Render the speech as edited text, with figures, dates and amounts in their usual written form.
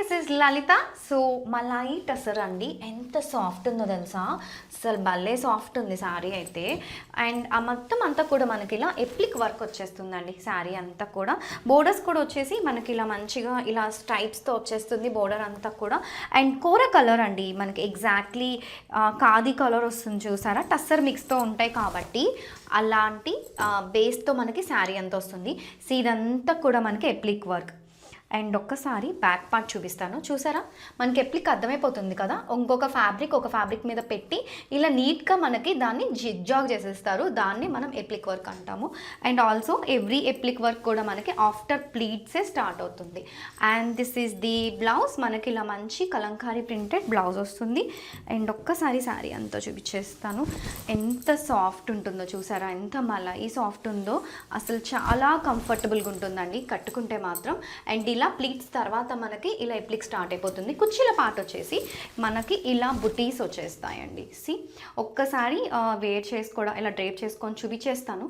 This is Lalitha. So malai tussar అండి, ఎంత soft ఉందో తెలుసా, అసలు భలే సాఫ్ట్ ఉంది శారీ అయితే. అండ్ ఆ మొత్తం అంతా కూడా మనకి ఇలా ఎప్లిక్ వర్క్ వచ్చేస్తుందండి శారీ అంతా కూడా. బోర్డర్స్ కూడా వచ్చేసి మనకి ఇలా మంచిగా ఇలా స్ట్రైప్స్తో వచ్చేస్తుంది బోర్డర్ అంతా కూడా. అండ్ కోర కలర్ అండి, మనకి ఎగ్జాక్ట్లీ ఖాదీ కలర్ వస్తుంది చూసారా, టస్సర్ మిక్స్తో ఉంటాయి కాబట్టి అలాంటి బేస్తో మనకి శారీ అంతా వస్తుంది. సో ఇదంతా కూడా మనకి ఎప్లిక్ వర్క్. అండ్ ఒక్కసారి బ్యాక్ పార్ట్ చూపిస్తాను, చూసారా మనకి ఎప్లిక్ అర్థమైపోతుంది కదా. ఇంకొక ఫ్యాబ్రిక్ మీద పెట్టి ఇలా నీట్గా మనకి దాన్ని జిగ్జాగ్ చేసేస్తారు, దాన్ని మనం ఎప్లిక్ వర్క్ అంటాము. అండ్ ఆల్సో ఎవ్రీ ఎప్లిక్ వర్క్ కూడా మనకి ఆఫ్టర్ ప్లీట్సే స్టార్ట్ అవుతుంది. And this is the blouse, మనకి ఇలా మంచి కలంకారీ ప్రింటెడ్ బ్లౌజ్ వస్తుంది. అండ్ ఒక్కసారి శారీ అంతా చూపించేస్తాను, ఎంత సాఫ్ట్ ఉంటుందో చూసారా, ఎంత మళ్ళీ సాఫ్ట్ ఉందో, అసలు చాలా కంఫర్టబుల్గా ఉంటుందండి కట్టుకుంటే మాత్రం. అండ్ ఇలా ప్లీట్స్ తర్వాత మనకి ఇలా ఎప్లిక్ స్టార్ట్ అయిపోతుంది. కుర్చీల పార్ట్ వచ్చేసి మనకి ఇలా బుటీస్ వచ్చేస్తాయండి. సి ఒక్కసారి వేర్ చేసుకోవడం ఇలా డ్రేప్ చేసుకొని చూపించేస్తాను.